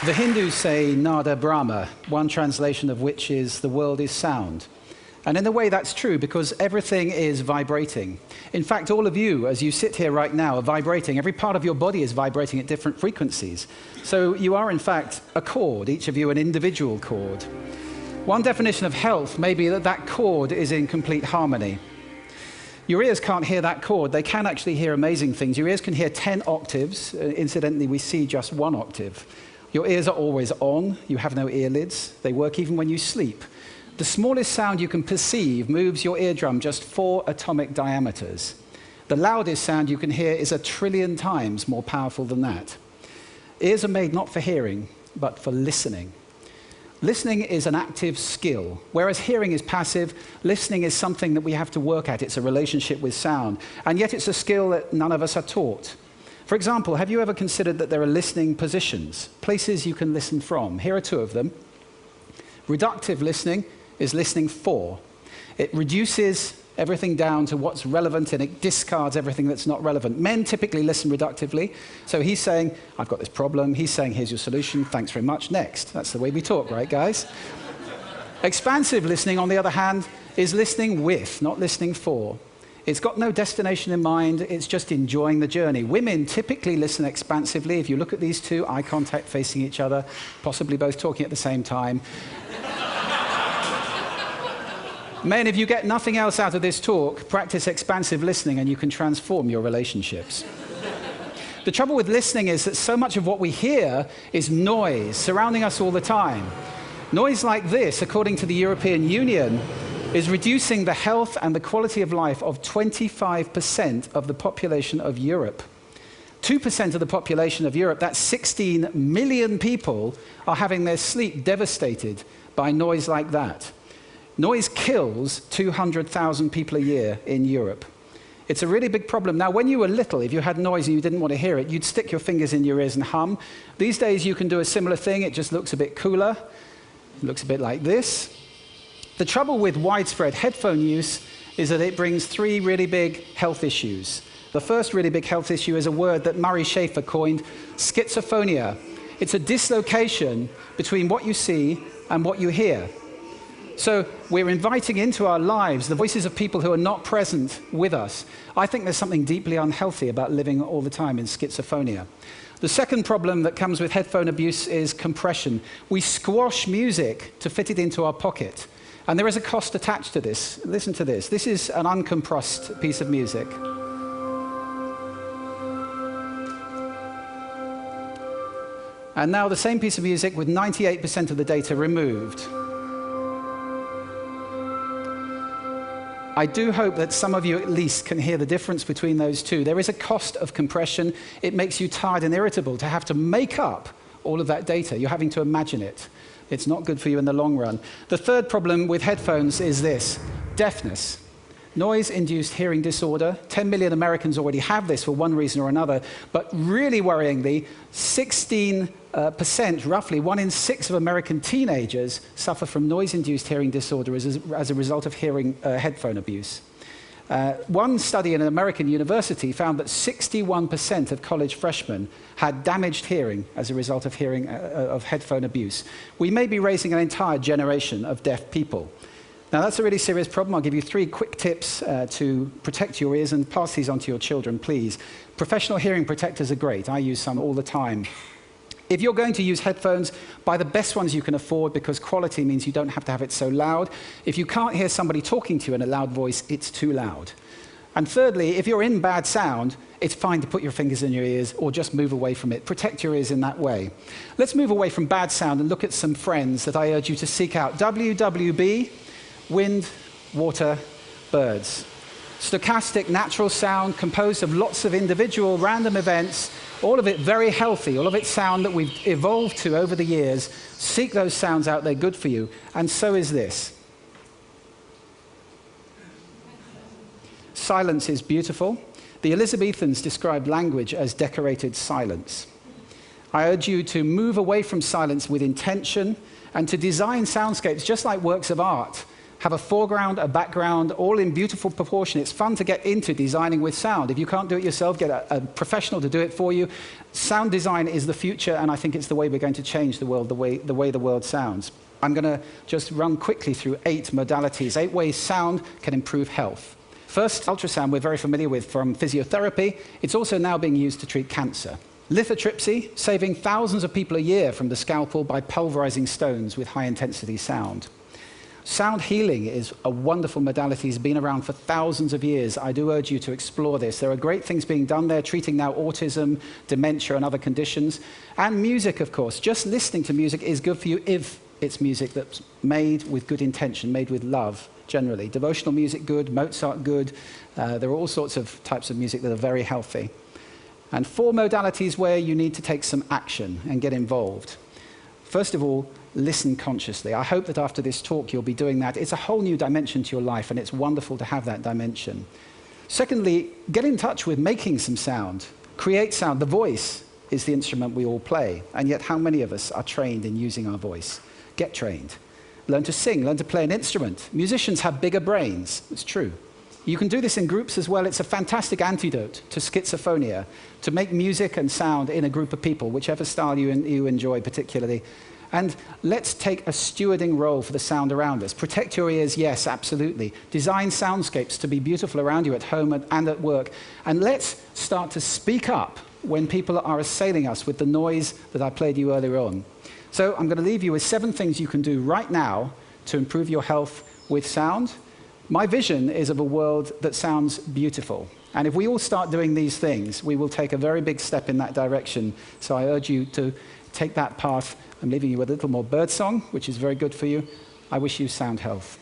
The Hindus say Nada Brahma, one translation of which is the world is sound. And in a way that's true because everything is vibrating. In fact, all of you, as you sit here right now, are vibrating. Every part of your body is vibrating at different frequencies. So you are, in fact, a chord, each of you an individual chord. One definition of health may be that that chord is in complete harmony. Your ears can't hear that chord. They can actually hear amazing things. Your ears can hear 10 octaves. Incidentally, we see just 1 octave. Your ears are always on. You have no earlids. They work even when you sleep. The smallest sound you can perceive moves your eardrum just 4 atomic diameters. The loudest sound you can hear is 1 trillion times more powerful than that. Ears are made not for hearing, but for listening. Listening is an active skill, whereas hearing is passive. Listening is something that we have to work at. It's a relationship with sound, and yet it's a skill that none of us are taught. For example, have you ever considered that there are listening positions, places you can listen from? Here are 2 of them. Reductive listening is listening for. It reduces everything down to what's relevant and it discards everything that's not relevant. Men typically listen reductively. So he's saying, I've got this problem. He's saying, here's your solution. Thanks very much. Next. That's the way we talk, right, guys? Expansive listening, on the other hand, is listening with, not listening for. It's got no destination in mind. It's just enjoying the journey. Women typically listen expansively. If you look at these 2, eye contact facing each other, possibly both talking at the same time. Men, if you get nothing else out of this talk, practice expansive listening and you can transform your relationships. The trouble with listening is that so much of what we hear is noise surrounding us all the time. Noise like this, according to the European Union, is reducing the health and the quality of life of 25% of the population of Europe. 2% of the population of Europe, that's 16 million people, are having their sleep devastated by noise like that. Noise kills 200,000 people a year in Europe. It's a really big problem. Now, when you were little, if you had noise and you didn't want to hear it, you'd stick your fingers in your ears and hum. These days, you can do a similar thing. It just looks a bit cooler. It looks a bit like this. The trouble with widespread headphone use is that it brings 3 really big health issues. The first really big health issue is a word that Murray Schafer coined, schizophrenia. It's a dislocation between what you see and what you hear. So we're inviting into our lives the voices of people who are not present with us. I think there's something deeply unhealthy about living all the time in schizophrenia. The second problem that comes with headphone abuse is compression. We squash music to fit it into our pocket. And there is a cost attached to this. Listen to this. This is an uncompressed piece of music. And now the same piece of music with 98% of the data removed. I do hope that some of you at least can hear the difference between those 2. There is a cost of compression. It makes you tired and irritable to have to make up all of that data. You're having to imagine it. It's not good for you in the long run. The third problem with headphones is this: deafness. Noise-induced hearing disorder. 10 million Americans already have this for one reason or another. But really worryingly, 16%, roughly 1 in 6 of American teenagers suffer from noise-induced hearing disorder as a result of hearing headphone abuse. One study in an American university found that 61% of college freshmen had damaged hearing as a result of headphone abuse. We may be raising an entire generation of deaf people. Now, that's a really serious problem. I'll give you 3 quick tips to protect your ears, and pass these on to your children, please. Professional hearing protectors are great. I use some all the time. If you're going to use headphones, buy the best ones you can afford, because quality means you don't have to have it so loud. If you can't hear somebody talking to you in a loud voice, it's too loud. And thirdly, if you're in bad sound, it's fine to put your fingers in your ears or just move away from it. Protect your ears in that way. Let's move away from bad sound and look at some friends that I urge you to seek out. WWB, wind, water, birds. Stochastic natural sound composed of lots of individual random events, all of it very healthy, all of it sound that we've evolved to over the years. Seek those sounds out, they're good for you. And so is this. Silence is beautiful. The Elizabethans described language as decorated silence. I urge you to move away from silence with intention and to design soundscapes just like works of art have a foreground, a background, all in beautiful proportion. It's fun to get into designing with sound. If you can't do it yourself, get a professional to do it for you. Sound design is the future, and I think it's the way we're going to change the world, the way the world sounds. I'm going to just run quickly through 8 modalities, 8 ways sound can improve health. First, ultrasound we're very familiar with from physiotherapy. It's also now being used to treat cancer. Lithotripsy, saving thousands of people a year from the scalpel by pulverizing stones with high-intensity sound. Sound healing is a wonderful modality. It's been around for thousands of years. I do urge you to explore this. There are great things being done there, treating now autism, dementia, and other conditions. And music, of course. Just listening to music is good for you if it's music that's made with good intention, made with love, generally. Devotional music, good. Mozart, good. There are all sorts of types of music that are very healthy. And 4 modalities where you need to take some action and get involved. First of all, listen consciously. I hope that after this talk you'll be doing that. It's a whole new dimension to your life, and it's wonderful to have that dimension. Secondly, get in touch with making some sound. Create sound. The voice is the instrument we all play, and yet how many of us are trained in using our voice? Get trained. Learn to sing, learn to play an instrument. Musicians have bigger brains. It's true. You can do this in groups as well. It's a fantastic antidote to schizophrenia, to make music and sound in a group of people, whichever style you enjoy particularly. And let's take a stewarding role for the sound around us. Protect your ears, yes, absolutely. Design soundscapes to be beautiful around you at home and at work. And let's start to speak up when people are assailing us with the noise that I played you earlier on. So I'm going to leave you with 7 things you can do right now to improve your health with sound. My vision is of a world that sounds beautiful. And if we all start doing these things, we will take a very big step in that direction. So I urge you to take that path. I'm leaving you with a little more birdsong, which is very good for you. I wish you sound health.